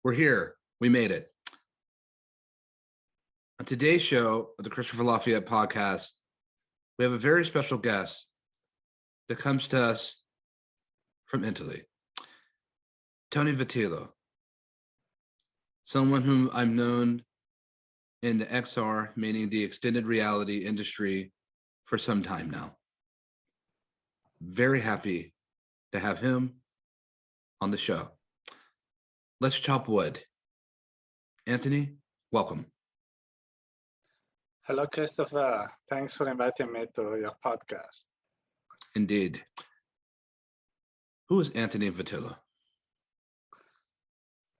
We're here. We made it. On today's show of the Christopher Lafayette podcast, we have a very special guest that comes to us from Italy. Tony Vitillo, someone whom I've known in the XR, meaning the extended reality industry, for some time now. Very happy to have him on the show. Let's chop wood. Anthony, welcome. Hello, Christopher. Thanks for inviting me to your podcast. Indeed. Who is Anthony Vitillo?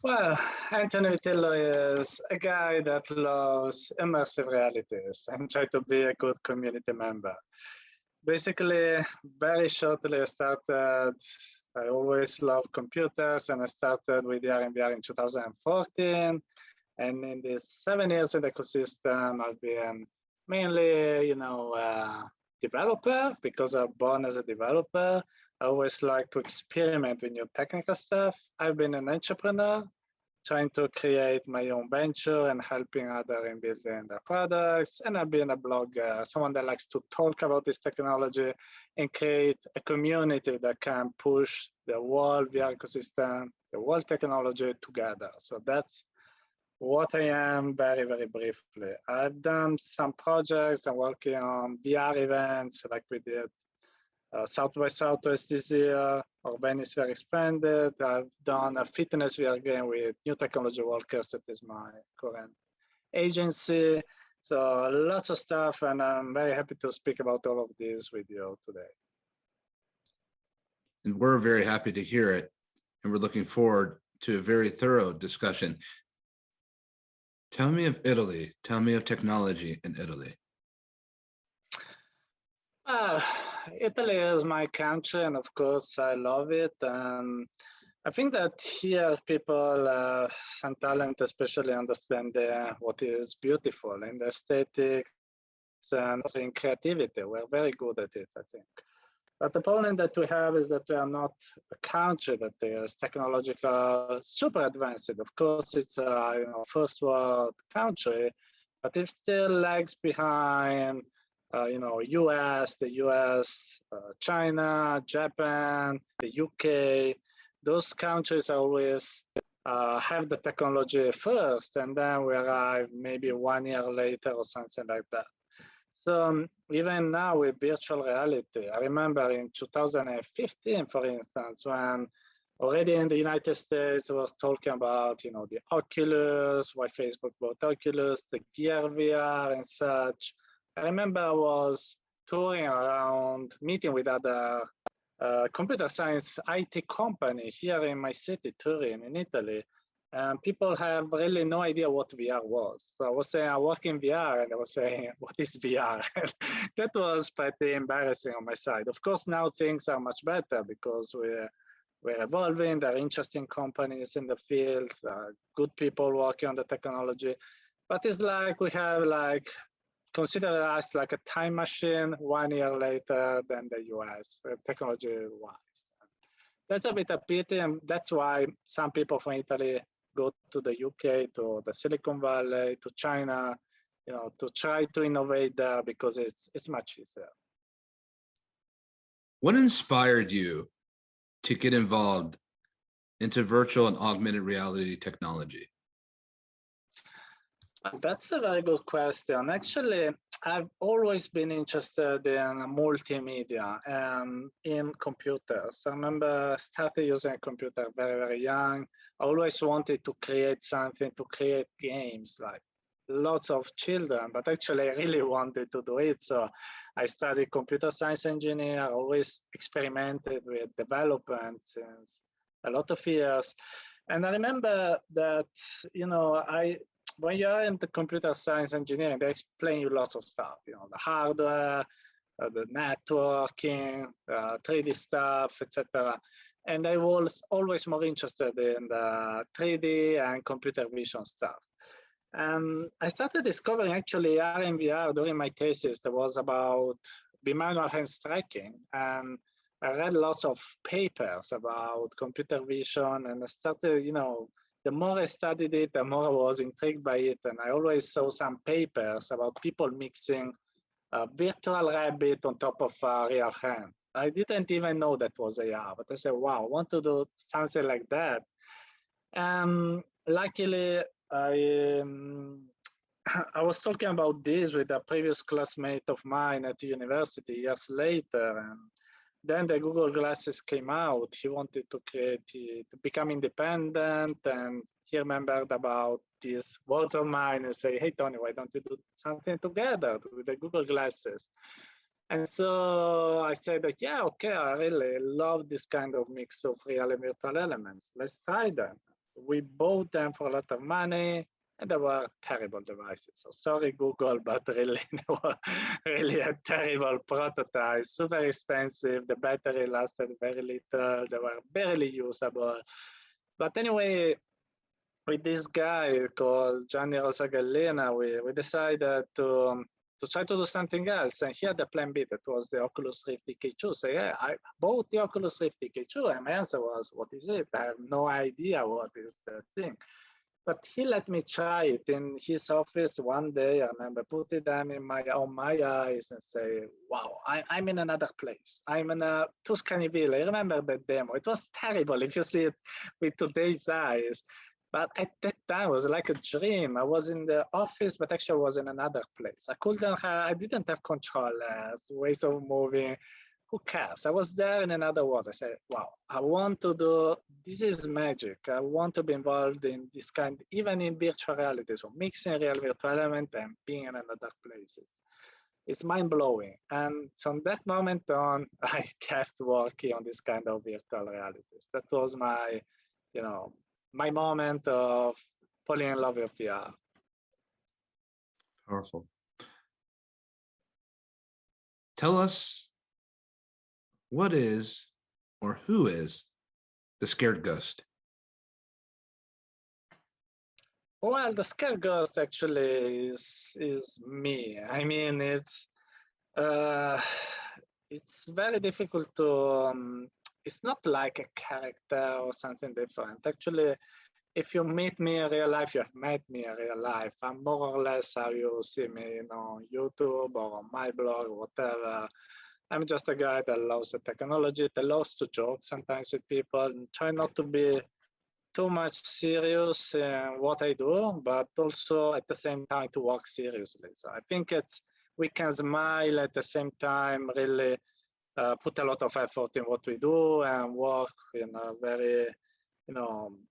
Well, Anthony Vitillo is a guy that loves immersive realities and try to be a good community member. Basically, very shortly I always loved computers, and I started with AR and VR in 2014. And in these 7 years in the ecosystem, I've been mainly, developer, because I'm born as a developer. I always like to experiment with new technical stuff. I've been an entrepreneur, trying to create my own venture and helping others in building their products. And I've been a blogger, someone that likes to talk about this technology and create a community that can push the whole VR ecosystem, the whole technology together. So that's what I am very, very briefly. I've done some projects. I'm working on VR events like we did South by Southwest this year, or Venice VR Expanded. I've done a fitness VR game with New Technology Workers. That is my current agency. So lots of stuff, and I'm very happy to speak about all of this with you today. And we're very happy to hear it, and we're looking forward to a very thorough discussion. Tell me of Italy. Tell me of technology in Italy. Italy is my country, and of course I love it. I think that here people have some talent, especially understanding what is beautiful in the aesthetics and also in creativity. We're very good at it, I think. But the problem that we have is that we are not a country that is technological super advanced. Of course, it's a first world country, but it still lags behind the US, China, Japan, the UK. Those countries always have the technology first, and then we arrive maybe 1 year later or something like that. So even now with virtual reality, I remember in 2015, for instance, when already in the United States was talking about, the Oculus, why Facebook bought Oculus, the Gear VR and such. I remember I was touring around, meeting with other computer science IT company here in my city, Turin, in Italy. And people have really no idea what VR was. So I was saying, I work in VR, and I was saying, what is VR? That was pretty embarrassing on my side. Of course, now things are much better because we're evolving. There are interesting companies in the field, good people working on the technology. But it's like we have consider us like a time machine 1 year later than the US, technology-wise. That's a bit of pity, and that's why some people from Italy go to the UK, to the Silicon Valley, to China, to try to innovate there because it's much easier. What inspired you to get involved into virtual and augmented reality technology? That's a very good question. Actually, I've always been interested in multimedia and in computers. I remember started using a computer very, very young. I always wanted to create something, to create games, like lots of children, but actually I really wanted to do it. So I studied computer science engineer, always experimented with development since a lot of years. And I remember that, when you're in the computer science engineering, they explain you lots of stuff, the hardware, the networking, 3D stuff, etc. And I was always more interested in the 3D and computer vision stuff. And I started discovering actually AR and VR during my thesis that was about bimanual hands tracking. And I read lots of papers about computer vision, and I started, the more I studied it, the more I was intrigued by it. And I always saw some papers about people mixing a virtual rabbit on top of a real hand. I didn't even know that was AR, but I said, wow, I want to do something like that. Luckily, I was talking about this with a previous classmate of mine at the university years later, and then the Google Glasses came out. He wanted to to become independent, and he remembered about these words of mine and say, "Hey Tony, why don't you do something together with the Google Glasses?" And so I said, that, yeah, okay, I really love this kind of mix of real and virtual elements. Let's try them. We bought them for a lot of money, and they were terrible devices. So sorry, Google, but really, they were really a terrible prototype, super expensive. The battery lasted very little. They were barely usable. But anyway, with this guy called Gianni Rosagallina, we decided to try to do something else. And he had the plan B, that was the Oculus Rift DK2. So yeah, I bought the Oculus Rift DK2, and my answer was, what is it? I have no idea what is the thing. But he let me try it in his office one day. I remember putting them on my eyes and say, wow, I'm in another place. I'm in a Tuscanyville. I remember that demo. It was terrible if you see it with today's eyes. But at that time, it was like a dream. I was in the office, but actually I was in another place. I didn't have controllers, ways of moving. Who cares? I was there in another world. I said, wow, I want to do, this is magic. I want to be involved in this kind, even in virtual reality. So mixing real virtual element and being in another places. It's mind blowing. And from that moment on, I kept working on this kind of virtual realities. That was my, my moment of falling in love with VR. Powerful. Tell us, what is, or who is, the scared ghost? Well, the scared ghost actually is me. I mean, it's very difficult to. It's not like a character or something different. Actually, if you meet me in real life, you have met me in real life. I'm more or less how you see me, on YouTube or on my blog, or whatever. I'm just a guy that loves the technology, that loves to joke sometimes with people, and try not to be too much serious in what I do, but also at the same time to work seriously. So I think we can smile at the same time, really put a lot of effort in what we do and work in a very,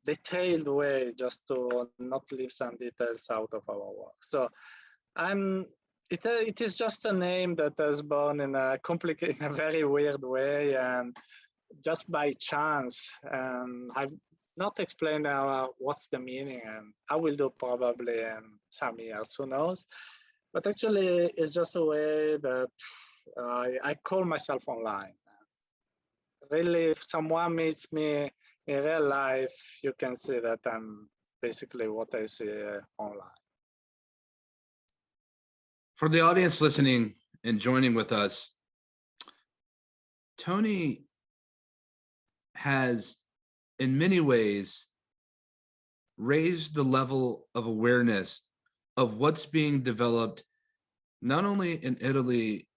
detailed way, just to not leave some details out of our work. So it is just a name that was born in a very weird way, and just by chance. I've not explained what's the meaning, and I will do probably in some years, who knows. But actually, it's just a way that I call myself online. Really, if someone meets me in real life, you can see that I'm basically what I see online. For the audience listening and joining with us, Tony has, in many ways, raised the level of awareness of what's being developed, not only in Italy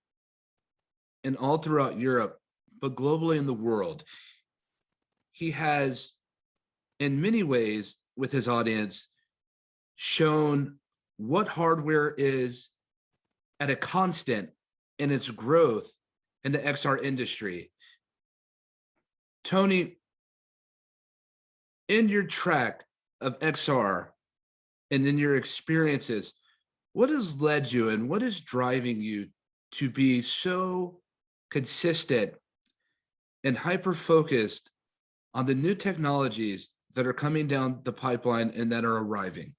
and all throughout Europe, but globally in the world. He has, in many ways, with his audience, shown what hardware is at a constant in its growth in the XR industry. Tony, in your track of XR and in your experiences, what has led you and what is driving you to be so consistent and hyper-focused on the new technologies that are coming down the pipeline and that are arriving?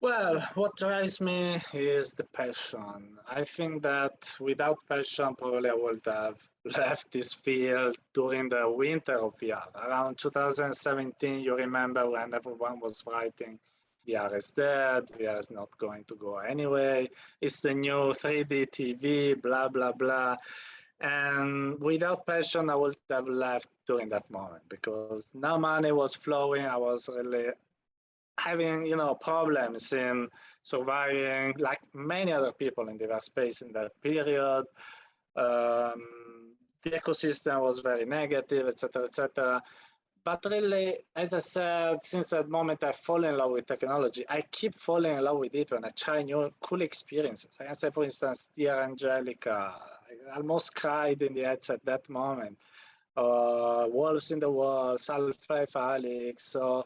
Well, what drives me is the passion. I think that without passion, probably I would have left this field during the winter of VR. Around 2017, you remember when everyone was writing, VR is dead, VR is not going to go anyway, it's the new 3D TV, blah, blah, blah. And without passion, I would have left during that moment because no money was flowing. I was really having, problems in surviving like many other people in the space in that period. The ecosystem was very negative, etc., etc. But really, as I said, since that moment I fall in love with technology, I keep falling in love with it when I try new cool experiences. I can say, for instance, Dear Angelica, I almost cried in the headset that moment. Wolves in the Wall, Half-Life Alyx. So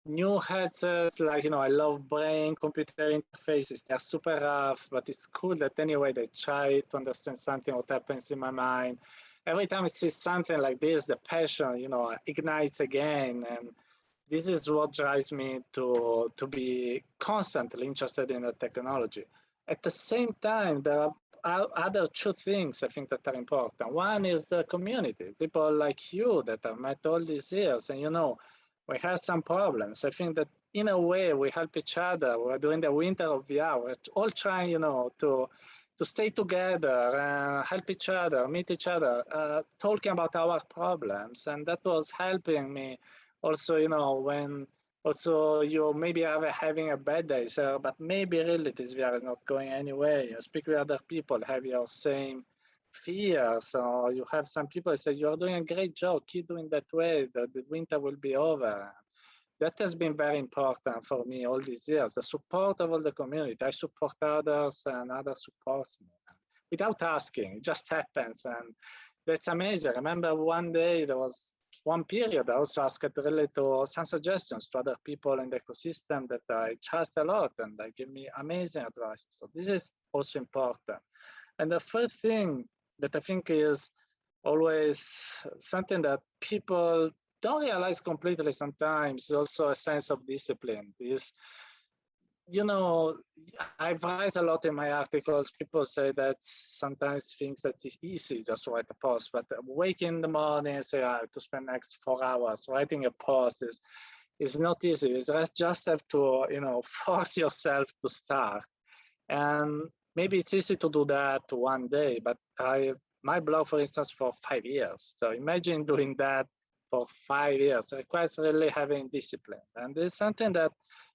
new headsets, like, I love brain computer interfaces. They're super rough, but it's cool that anyway they try to understand something, what happens in my mind. Every time I see something like this, the passion, ignites again. And this is what drives me to be constantly interested in the technology. At the same time, there are other two things I think that are important. One is the community, people like you that I've met all these years, and we have some problems. I think that in a way we help each other. We're doing the winter of VR. We're all trying, to stay together, help each other, meet each other, talking about our problems, and that was helping me. Also, when also you maybe are having a bad day, so but maybe really this VR is not going anywhere. You speak with other people, have your same fears, or you have some people say you are doing a great job, keep doing that way, the winter will be over. That has been very important for me all these years, the support of all the community. I support others and others support me without asking, it just happens. And that's amazing. I remember one day there was one period I also asked really to some suggestions to other people in the ecosystem that I trust a lot, and they give me amazing advice. So this is also important. And the third thing that I think is always something that people don't realize completely sometimes is also a sense of discipline. Is, I write a lot in my articles. People say that sometimes things that is easy just write a post, but wake in the morning and say I have to spend next 4 hours writing a post is not easy. You just have to, force yourself to start. And maybe it's easy to do that one day, but my blog, for instance, for 5 years. So imagine doing that for 5 years. It requires really having discipline. And this is something that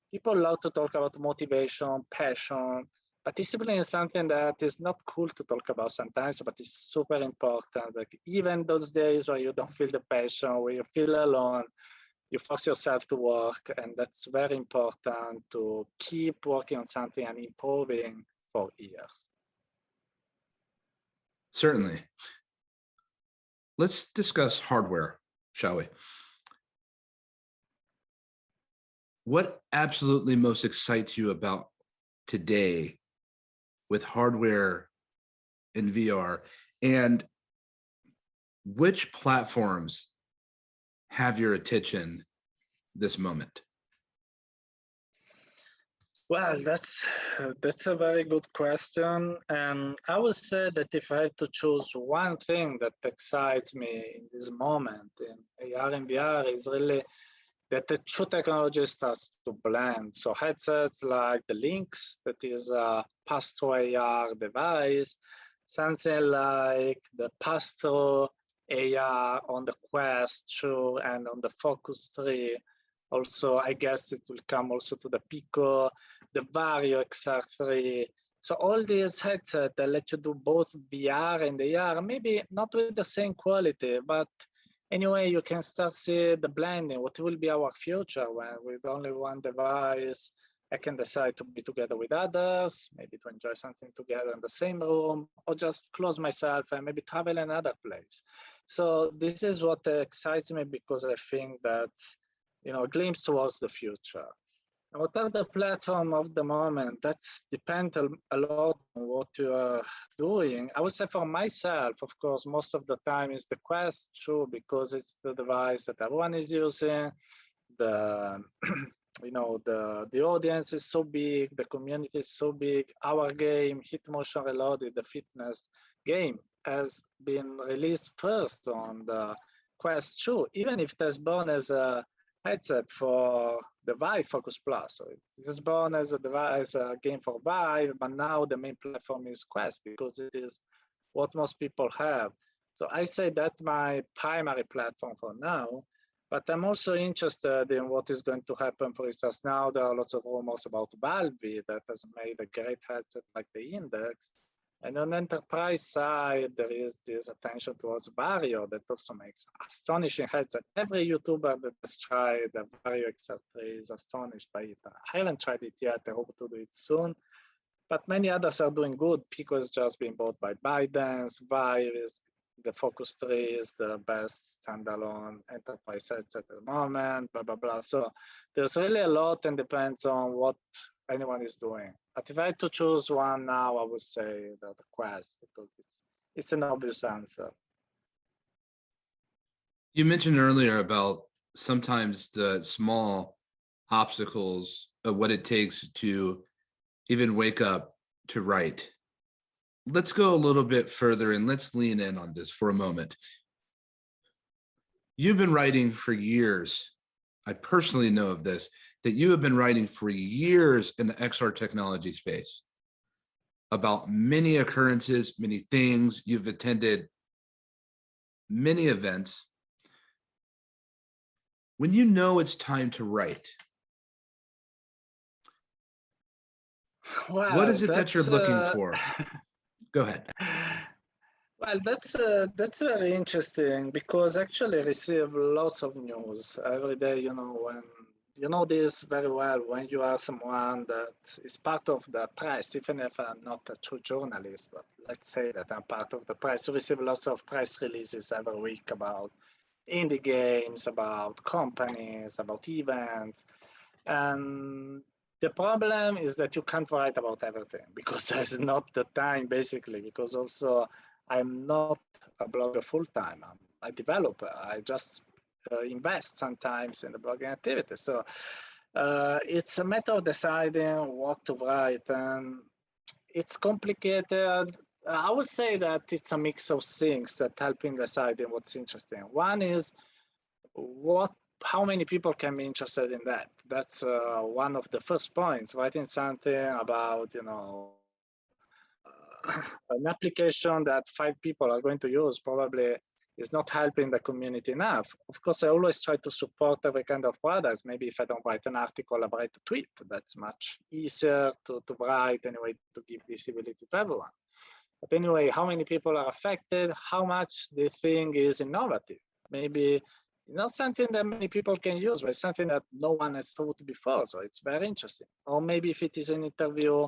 people love to talk about: motivation, passion, but discipline is something that is not cool to talk about sometimes, but it's super important. Like even those days where you don't feel the passion, where you feel alone, you force yourself to work, and that's very important to keep working on something and improving for years. Certainly. Let's discuss hardware, shall we? What absolutely most excites you about today with hardware in VR, and which platforms have your attention this moment? Well, that's a very good question, and I would say that if I had to choose one thing that excites me in this moment in AR and VR is really that the two technology starts to blend. So headsets like the Lynx, that is a pass-through AR device, something like the pass-through AR on the Quest 2 and on the Focus 3. Also, I guess it will come also to the Pico, the Vario XR3. So all these headsets that let you do both VR and AR, maybe not with the same quality, but anyway, you can start see the blending, what will be our future when with only one device, I can decide to be together with others, maybe to enjoy something together in the same room, or just close myself and maybe travel another place. So this is what excites me because I think that, a glimpse towards the future. And what are the platform of the moment? That's depend a lot on what you are doing. I would say for myself, of course, most of the time is the Quest 2 because it's the device that everyone is using. The the audience is so big, the community is so big. Our game, Hit Motion Reloaded, the fitness game, has been released first on the Quest 2, even if it was born as a headset for the Vive Focus Plus. So it was born as a device, a game for Vive, but now the main platform is Quest because it is what most people have. So I say that's my primary platform for now, but I'm also interested in what is going to happen. For instance, now there are lots of rumors about Valve that has made a great headset like the Index. And on enterprise side, there is this attention towards Vario that also makes astonishing headset. Every YouTuber that has tried the Vario XR3 is astonished by it. I haven't tried it yet. I hope to do it soon. But many others are doing good. Pico is just being bought by ByteDance. Vario is the Focus 3 is the best standalone enterprise headset at the moment, blah, blah, blah. So there's really a lot and depends on what anyone is doing. But if I had to choose one now, I would say the Quest because it's an obvious answer. You mentioned earlier about sometimes the small obstacles of what it takes to even wake up to write. Let's go a little bit further and let's lean in on this for a moment. You've been writing for years. I personally know of this, that you have been writing for years in the XR technology space about many occurrences, many things. You've attended many events. When you know it's time to write, Well, what is it that you're looking for? Go ahead. Well, that's very interesting because actually I receive lots of news every day. You know, when you know this very well, when you are someone that is part of the press, even if I'm not a true journalist, but let's say that I'm part of the press, you receive lots of press releases every week about indie games, about companies, about events, and the problem is that you can't write about everything because there's not the time basically, because also I'm not a blogger full time. I'm a developer. I just invest sometimes in the blogging activity. So it's a matter of deciding what to write, and it's complicated. I would say that it's a mix of things that help in deciding what's interesting. One is how many people can be interested in that. That's one of the first points. Writing something about, you know, an application that 5 people are going to use probably is not helping the community enough. Of course, I always try to support every kind of products. Maybe if I don't write an article, I write a tweet. That's much easier to write anyway, to give visibility to everyone. But anyway, how many people are affected? How much the thing is innovative? Maybe not something that many people can use, but something that no one has thought before. So it's very interesting. Or maybe if it is an interview,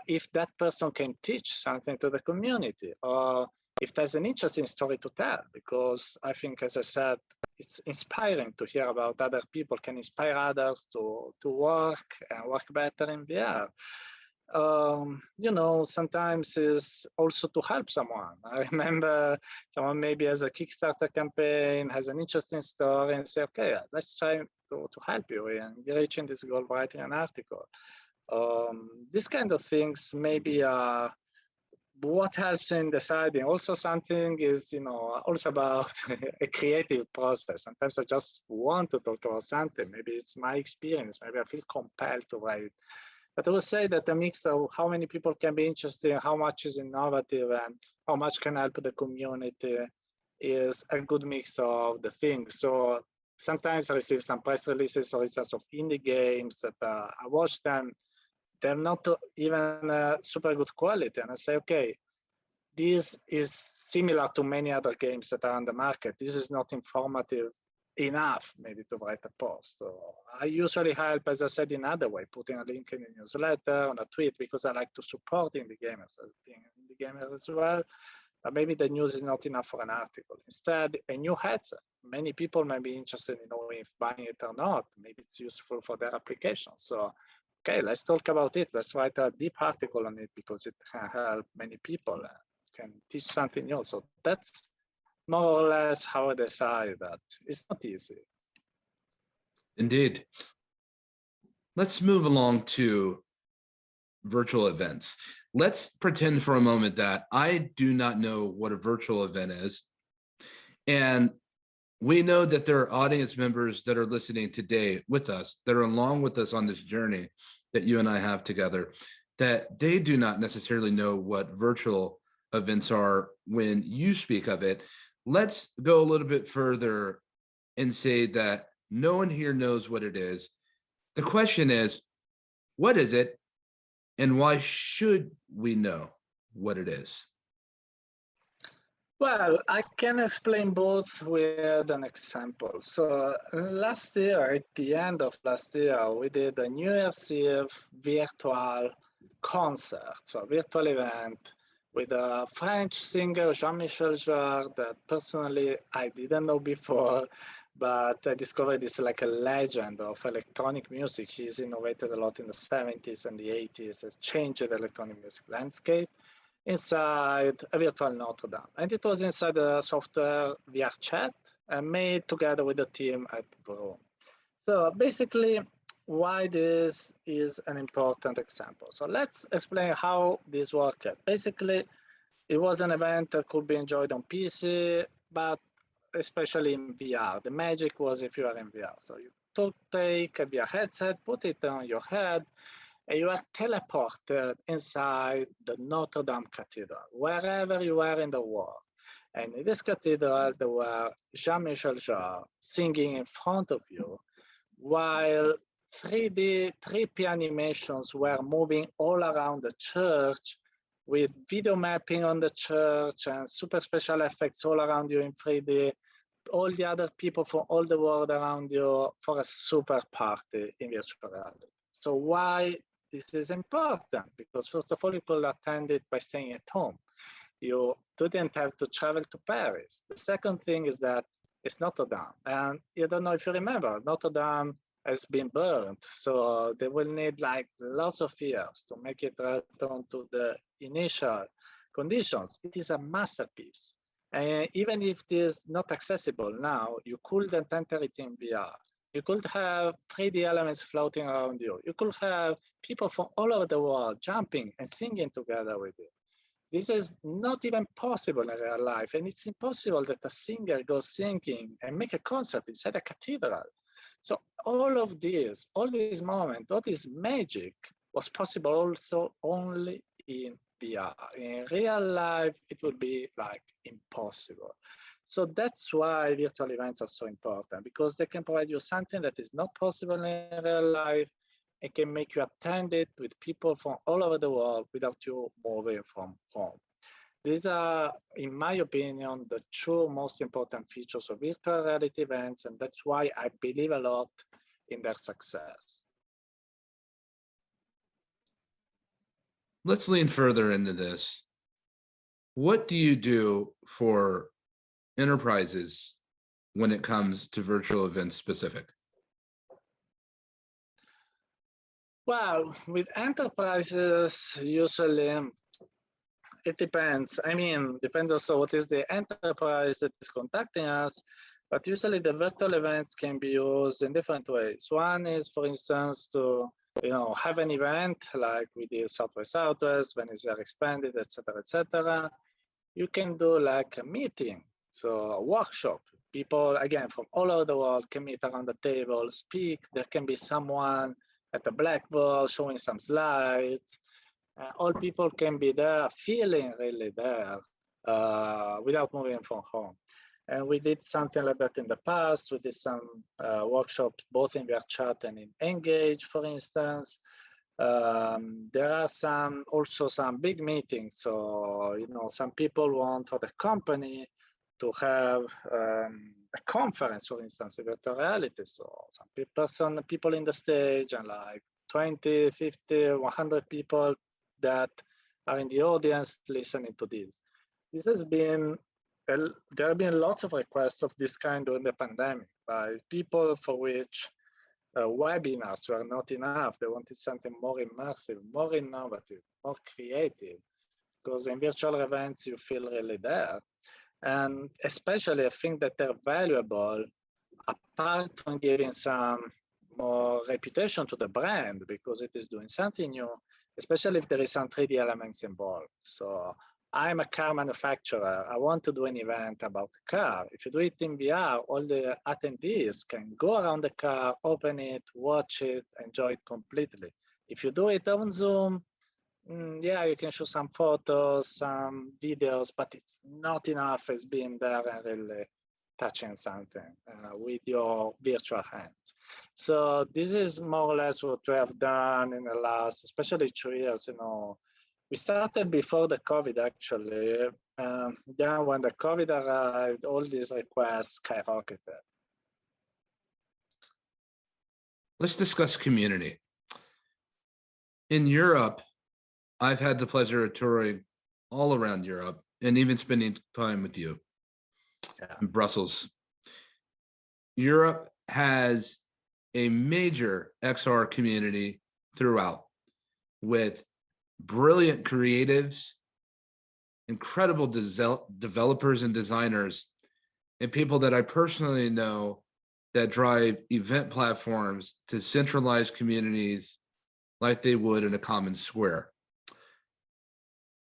if that person can teach something to the community, or if there's an interesting story to tell, because I think, as I said, it's inspiring to hear about other people, can inspire others to work and work better in VR. You know, sometimes is also to help someone. I remember someone maybe has a Kickstarter campaign, has an interesting story, and say, okay, let's try to help you in reaching this goal, writing an article. These kind of things maybe are what helps in deciding. Also, something is, you know, also about a creative process. Sometimes I just want to talk about something. Maybe it's my experience. Maybe I feel compelled to write. But I would say that a mix of how many people can be interested, how much is innovative, and how much can help the community is a good mix of the things. So sometimes I receive some press releases, for instance, of indie games that I watch them. They're not even super good quality. And I say, okay, this is similar to many other games that are on the market. This is not informative enough maybe to write a post. So I usually help, as I said, in other way, putting a link in a newsletter, on a tweet, because I like to support indie gamers as well. But maybe the news is not enough for an article. Instead, a new headset. Many people may be interested in knowing if buying it or not. Maybe it's useful for their application. So, okay, let's talk about it. Let's write a deep article on it because it can help many people and can teach something new. So that's more or less how I decide that. It's not easy. Indeed. Let's move along to virtual events. Let's pretend for a moment that I do not know what a virtual event is. And we know that there are audience members that are listening today with us, that are along with us on this journey that you and I have together, that they do not necessarily know what virtual events are when you speak of it. Let's go a little bit further and say that no one here knows what it is. The question is, what is it, and why should we know what it is? Well, I can explain both with an example. So last year, at the end of last year, we did a New Year's Eve virtual concert, so a virtual event with a French singer, Jean-Michel Jarre, that personally I didn't know before, but I discovered he's like a legend of electronic music. He's innovated a lot in the 70s and the 80s, has changed the electronic music landscape inside a virtual Notre Dame. And it was inside a software VR chat made together with the team at Vroom. So basically, why this is an important example. So let's explain how this worked. Basically, it was an event that could be enjoyed on PC, but especially in VR. The magic was if you are in VR. So you take a VR headset, put it on your head, and you are teleported inside the Notre Dame Cathedral, wherever you are in the world. And in this cathedral, there were Jean-Michel Jarre singing in front of you, while 3P animations were moving all around the church with video mapping on the church and super special effects all around you in 3D, all the other people from all the world around you for a super party in virtual reality. So why this is important? Because first of all, you could attend it by staying at home. You didn't have to travel to Paris. The second thing is that it's Notre Dame. And you don't know if you remember, Notre Dame has been burned. So they will need like lots of years to make it return to the initial conditions. It is a masterpiece. And even if it is not accessible now, you couldn't enter it in VR. You could have 3D elements floating around you. You could have people from all over the world jumping and singing together with you. This is not even possible in real life. And it's impossible that a singer goes singing and make a concert inside a cathedral. So all of this, all this moment, all this magic was possible also only in VR. In real life, it would be like impossible. So that's why virtual events are so important, because they can provide you something that is not possible in real life. It can make you attend it with people from all over the world without you moving from home. These are, in my opinion, the two most important features of virtual reality events, and that's why I believe a lot in their success. Let's lean further into this. What do you do for enterprises when it comes to virtual events specific? Well, with enterprises, usually it depends. I mean, depends also what is the enterprise that is contacting us, but usually the virtual events can be used in different ways. One is, for instance, to have an event like we did Southwest, when it's very expanded, etc., etc. You can do like a meeting, so a workshop. People, again, from all over the world can meet around the table, speak. There can be someone at the blackboard showing some slides. All people can be there, feeling really there without moving from home. And we did something like that in the past. We did some workshops both in VRChat and in Engage, for instance. There are also some big meetings. So, some people want for the company to have a conference, for instance, in virtual reality. So some people in the stage and like 20, 50, 100 people that are in the audience listening to this. There have been lots of requests of this kind during the pandemic by people for which webinars were not enough. They wanted something more immersive, more innovative, more creative, because in virtual events, you feel really there. And especially, I think that they're valuable apart from giving some more reputation to the brand, because it is doing something new, especially if there is some 3D elements involved. So I'm a car manufacturer. I want to do an event about the car. If you do it in VR, all the attendees can go around the car, open it, watch it, enjoy it completely. If you do it on Zoom, Yeah, you can show some photos, some videos, but it's not enough as being there and really touching something with your virtual hands. So this is more or less what we have done in the last, especially 2 years. We started before the COVID actually. Then when the COVID arrived, all these requests skyrocketed. Let's discuss community. In Europe, I've had the pleasure of touring all around Europe and even spending time with you in Brussels. Europe has a major XR community throughout with brilliant creatives, incredible developers and designers, and people that I personally know that drive event platforms to centralize communities like they would in a common square.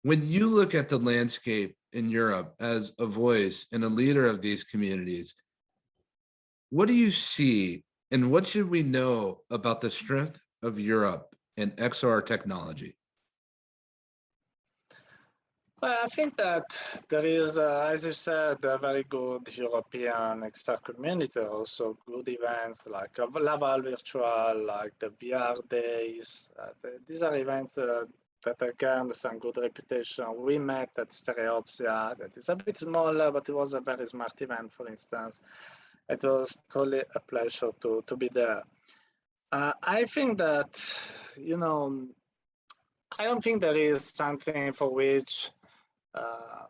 When you look at the landscape in Europe as a voice and a leader of these communities, what do you see and what should we know about the strength of Europe and XR technology? Well, I think that there is, as you said, a very good European extra community, also good events like Laval Virtual, like the VR Days. These are events that again some good reputation. We met at Stereopsia, that is a bit smaller, but it was a very smart event, for instance. It was totally a pleasure to be there. I think that, I don't think there is something for which uh,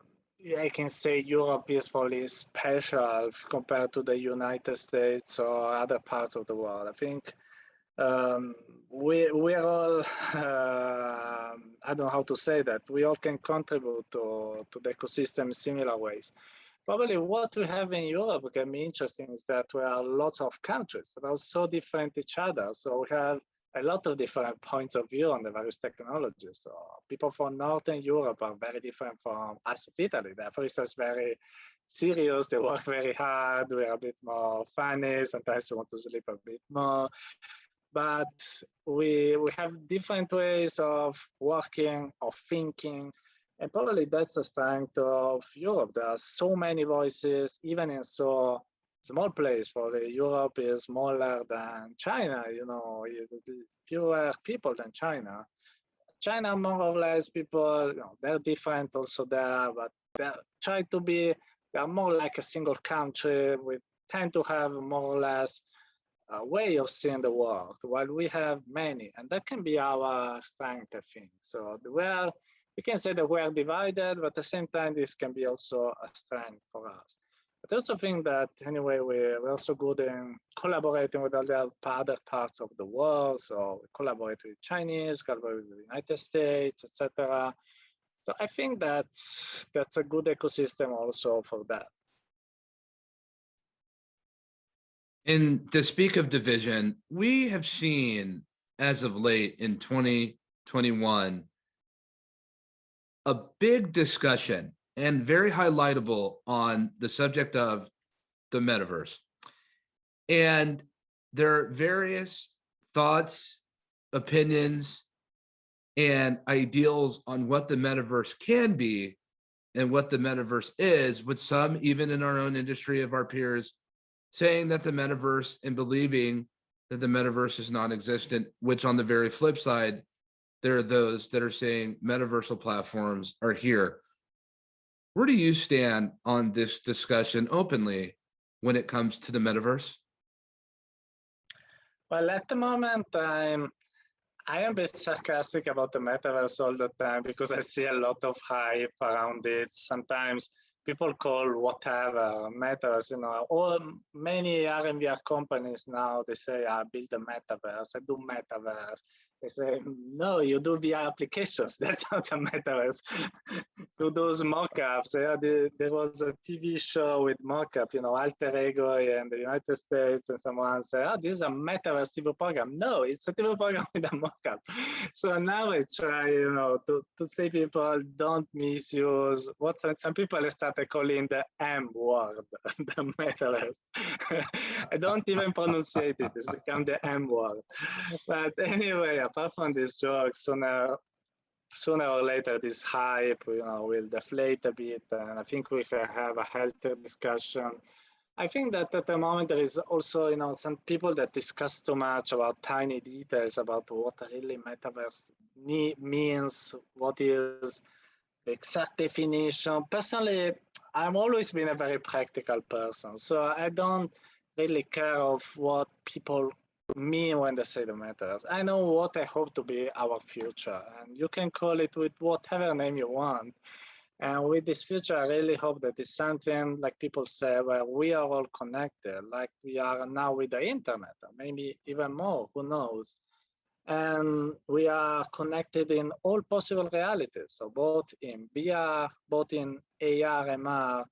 I can say Europe is probably special compared to the United States or other parts of the world. I think we're all, I don't know how to say that, we all can contribute to the ecosystem in similar ways. Probably what we have in Europe can be interesting is that we are lots of countries that are so different each other. So we have a lot of different points of view on the various technologies. So people from Northern Europe are very different from us of Italy. They're, for instance, very serious. They work very hard. We're a bit more funny. Sometimes we want to sleep a bit more. But we have different ways of working, of thinking, and probably that's the strength of Europe. There are so many voices, even in so small place. Probably Europe is smaller than China, fewer people than China. China, more or less, people, they're different also there, but they are more like a single country. We tend to have more or less a way of seeing the world, while we have many, and that can be our strength, I think. So we can say that we are divided, but at the same time, this can be also a strength for us. But I also think that anyway, we're also good in collaborating with all the other parts of the world. So we collaborate with Chinese, collaborate with the United States, etc. So I think that's a good ecosystem also for that. And to speak of division, we have seen as of late in 2021 a big discussion and very highlightable on the subject of the metaverse. And there are various thoughts, opinions, and ideals on what the metaverse can be and what the metaverse is, with some even in our own industry of our peers saying that the metaverse and believing that the metaverse is non-existent, which on the very flip side, there are those that are saying metaversal platforms are here. Where do you stand on this discussion openly when it comes to the metaverse? Well, at the moment, I am a bit sarcastic about the metaverse all the time because I see a lot of hype around it. Sometimes people call whatever metaverse, all many R&VR companies now, they say, I build a metaverse, I do metaverse. They say, no, you do VR applications. That's not a metaverse. So those mock-ups, there was a TV show with mock-up, Alter Ego in the United States, and someone said, oh, this is a metaverse TV program. No, it's a TV program with a mock-up. So now I try, to say people don't misuse what some people started calling the M word, the metaverse. I don't even pronunciate it. It's become the M word. But anyway, apart from these jokes, so now sooner or later this hype, will deflate a bit, and I think we can have a healthier discussion. I think that at the moment there is also, some people that discuss too much about tiny details about what really metaverse means, what is the exact definition. Personally, I've always been a very practical person, so I don't really care of what people mean when they say the metaverse. I know what I hope to be our future, and you can call it with whatever name you want. And with this future, I really hope that it's something like people say, where we are all connected, like we are now with the internet, or maybe even more, who knows? And we are connected in all possible realities. So both in VR, both in AR, MR,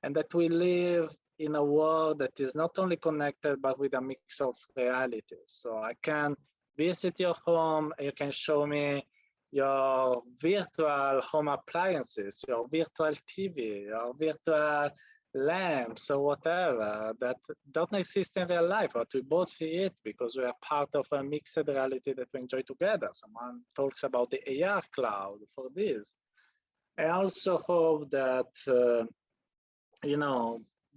and that we live in a world that is not only connected, but with a mix of realities. So I can visit your home, you can show me your virtual home appliances, your virtual TV, your virtual lamps or whatever that don't exist in real life, but we both see it because we are part of a mixed reality that we enjoy together. Someone talks about the AR cloud for this. I also hope that,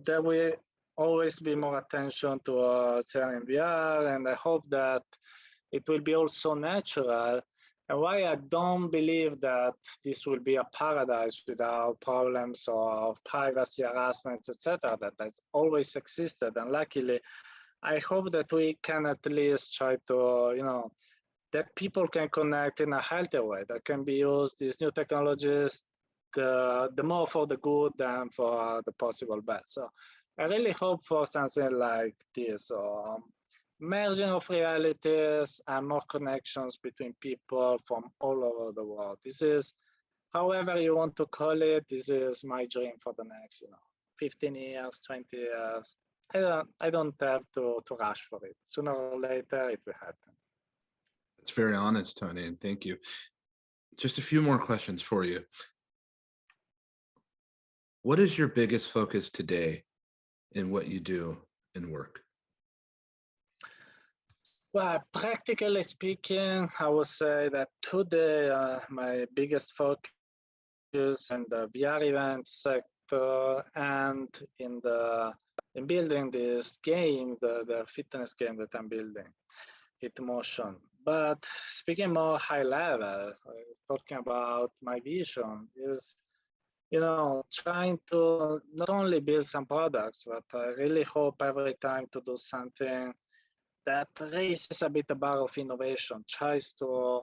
there will always be more attention to in VR, and I hope that it will be also natural. And why I don't believe that this will be a paradise without problems of privacy harassments, etc., that has always existed. And luckily, I hope that we can at least try to, that people can connect in a healthier way, that can be used, these new technologies, the more for the good than for the possible bad. So I really hope for something like this. Merging of realities and more connections between people from all over the world. This is, however you want to call it, this is my dream for the next, 15 years, 20 years. I don't have to rush for it. Sooner or later, it will happen. That's very honest, Tony, and thank you. Just a few more questions for you. What is your biggest focus today in what you do in work? Well, practically speaking, I would say that today my biggest focus in the VR event sector and in building this game, the fitness game that I'm building, Hitmotion. But speaking more high level, talking about my vision is, trying to not only build some products, but I really hope every time to do something that raises a bit the bar of innovation, tries to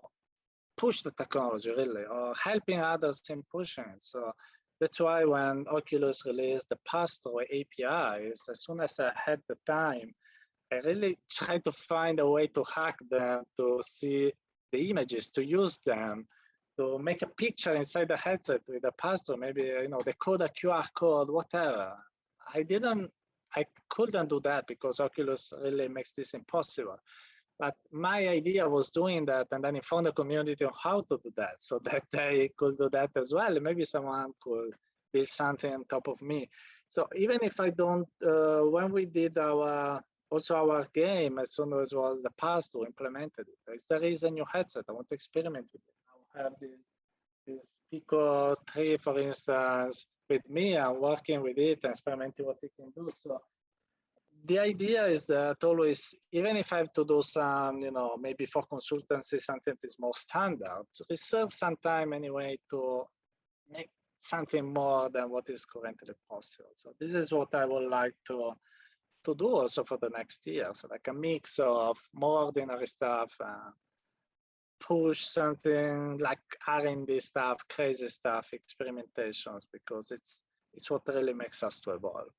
push the technology really, or helping others in pushing it. So that's why when Oculus released the pass-through APIs, as soon as I had the time, I really tried to find a way to hack them, to see the images, to use them, to make a picture inside the headset with a pass-through, maybe, they code a QR code, whatever. I couldn't do that because Oculus really makes this impossible. But my idea was doing that, and then I found a community on how to do that so that they could do that as well. Maybe someone could build something on top of me. So even if I don't, when we did our game, as soon as was the pass to implemented it, there is a new headset. I want to experiment with it. I have this Pico 3, for instance, with me. I'm working with it and experimenting what it can do. So the idea is that always, even if I have to do some, maybe for consultancy, something that is more standard, reserve some time anyway to make something more than what is currently possible. So this is what I would like to do also for the next years, like a mix of more ordinary stuff, push something like R&D stuff, crazy stuff, experimentations, because it's what really makes us to evolve.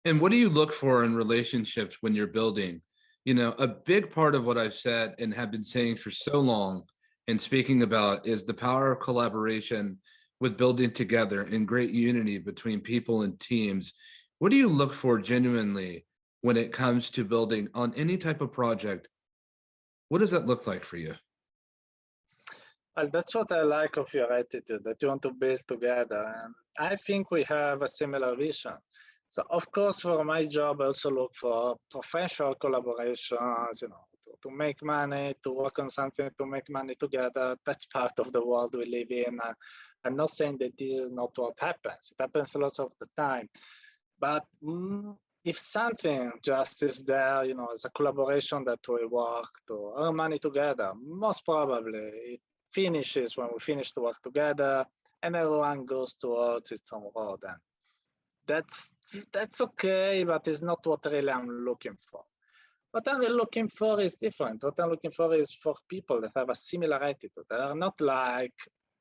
And what do you look for in relationships when you're building? A big part of what I've said and have been saying for so long and speaking about is the power of collaboration with building together in great unity between people and teams. What do you look for genuinely when it comes to building on any type of project? What does that look like for you? Well, that's what I like of your attitude, that you want to build together. And I think we have a similar vision. So of course, for my job, I also look for professional collaborations, to to make money, to work on something, to make money together. That's part of the world we live in. I'm not saying that this is not what happens. It happens a lot of the time. But if something just is there, as a collaboration that we work to earn money together, most probably it finishes when we finish to work together and everyone goes towards its own road. And that's okay, but it's not what really I'm looking for. What I'm looking for is different. What I'm looking for is for people that have a similar attitude. They are not like,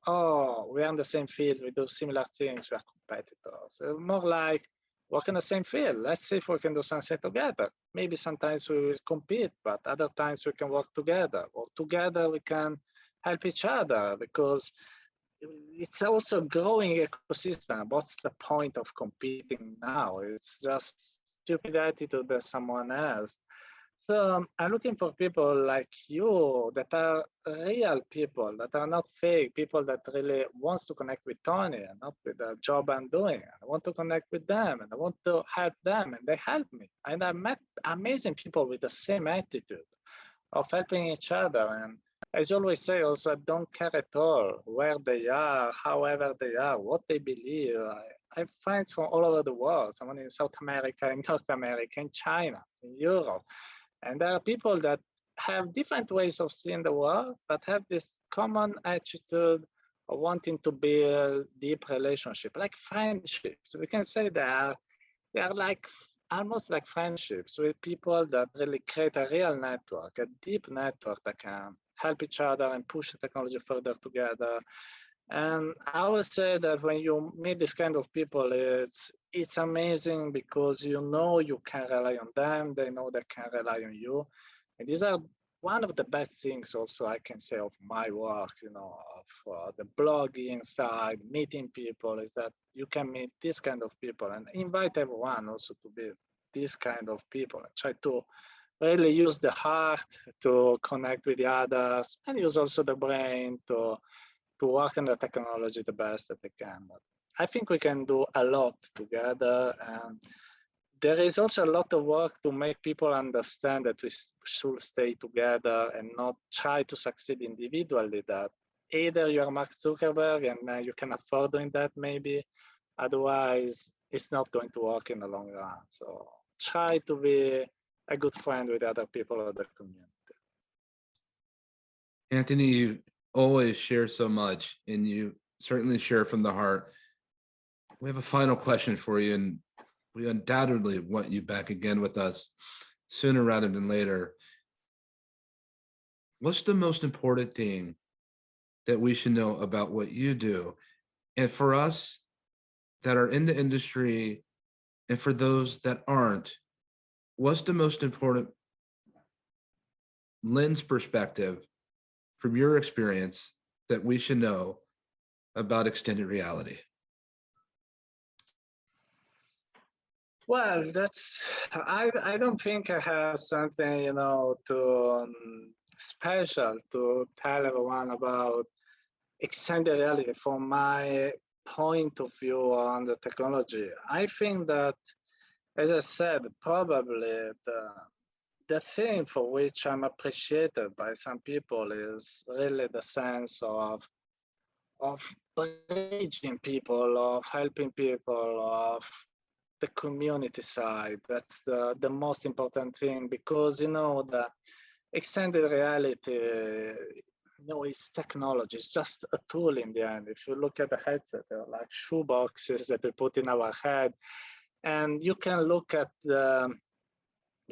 oh, we're in the same field, we do similar things, we are competitors. They're more like, work in the same field. Let's see if we can do something together. Maybe sometimes we will compete, but other times we can work together. Or together we can help each other, because it's also a growing ecosystem. What's the point of competing now? It's just stupid attitude that someone has. So I'm looking for people like you that are real people, that are not fake, people that really wants to connect with Tony and not with the job I'm doing. I want to connect with them and I want to help them and they help me. And I met amazing people with the same attitude of helping each other. And as you always say, also, I don't care at all where they are, however they are, what they believe. I find from all over the world, someone in South America, in North America, in China, in Europe. And there are people that have different ways of seeing the world, but have this common attitude of wanting to build deep relationship, like friendships. We can say they are like almost like friendships with people that really create a real network, a deep network that can help each other and push the technology further together. And I would say that when you meet this kind of people, it's amazing because you can rely on them, they know they can rely on you. And these are one of the best things also I can say of my work, of the blogging side, meeting people, is that you can meet this kind of people and invite everyone also to be this kind of people and try to really use the heart to connect with the others and use also the brain to work on the technology the best that they can. But I think we can do a lot together. And there is also a lot of work to make people understand that we should stay together and not try to succeed individually, that either you're Mark Zuckerberg and you can afford doing that maybe, otherwise it's not going to work in the long run. So try to be a good friend with other people of the community. Anthony, you always share so much and you certainly share from the heart. We have a final question for you, and we undoubtedly want you back again with us sooner rather than later. What's the most important thing that we should know about what you do? And for us that are in the industry and for those that aren't, what's the most important lens perspective from your experience that we should know about extended reality? Well, I don't think I have something, to special to tell everyone about extended reality from my point of view on the technology. I think that, as I said, probably the thing for which I'm appreciated by some people is really the sense of bridging people, of helping people, of the community side. That's the most important thing, because the extended reality is technology. It's just a tool in the end. If you look at the headset, they're like shoe boxes that we put in our head, and you can look at the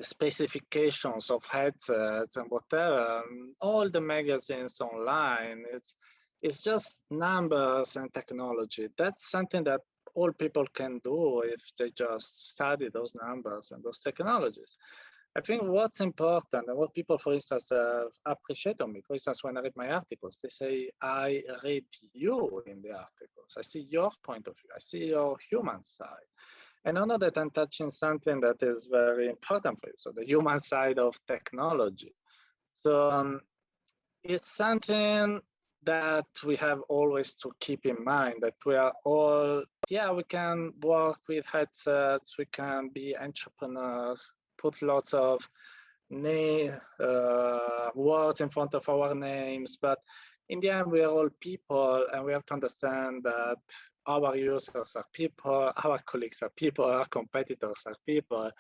specifications of headsets and whatever, all the magazines online. It's just numbers and technology. That's something that all people can do if they just study those numbers and those technologies. I think what's important and what people, for instance, appreciate on me, for instance, when I read my articles, they say, I read you in the articles. I see your point of view. I see your human side. And I know that I'm touching something that is very important for you. So the human side of technology. So it's something that we have always to keep in mind, that we are all, we can work with headsets, we can be entrepreneurs, put lots of words in front of our names, but in the end, we are all people, and we have to understand that our users are people, our colleagues are people, our competitors are people,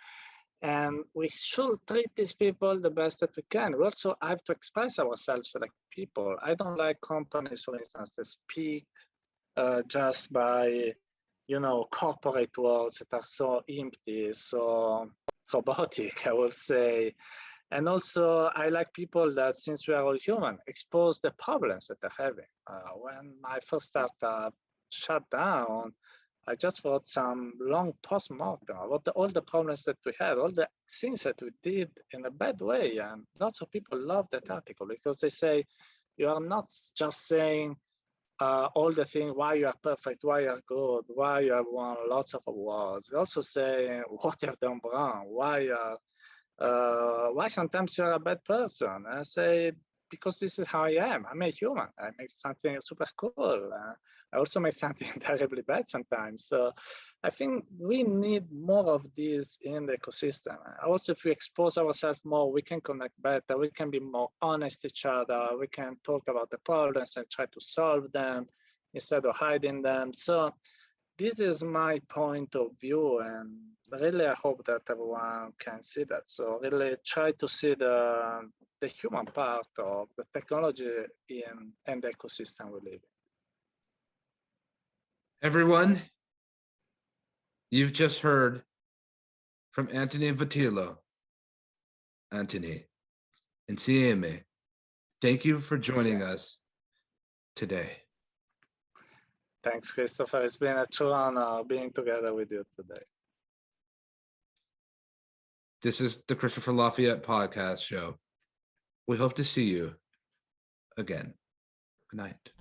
and we should treat these people the best that we can. We also have to express ourselves like people. I don't like companies, for instance, that speak just by, corporate words that are so empty, so robotic, I would say. And also, I like people that, since we are all human, expose the problems that they're having. When my first startup shut down, I just wrote some long post-mortem about all the problems that we had, all the things that we did in a bad way. And lots of people love that article because they say, you are not just saying all the things, why you are perfect, why you are good, why you have won lots of awards. We also say what you have done wrong, why sometimes you're a bad person. I say, because this is how I am. I'm a human. I make something super cool. I also make something terribly bad sometimes. So I think we need more of this in the ecosystem. Also, if we expose ourselves more, we can connect better. We can be more honest each other. We can talk about the problems and try to solve them instead of hiding them. So this is my point of view, and really I hope that everyone can see that. So really try to see the human part of the technology in the ecosystem we live in. Everyone, you've just heard from Anthony Vitillo. Anthony, insieme. Thank you for joining us today. Thanks, Christopher. It's been a true honor being together with you today. This is the Christopher Lafayette podcast show. We hope to see you again. Good night.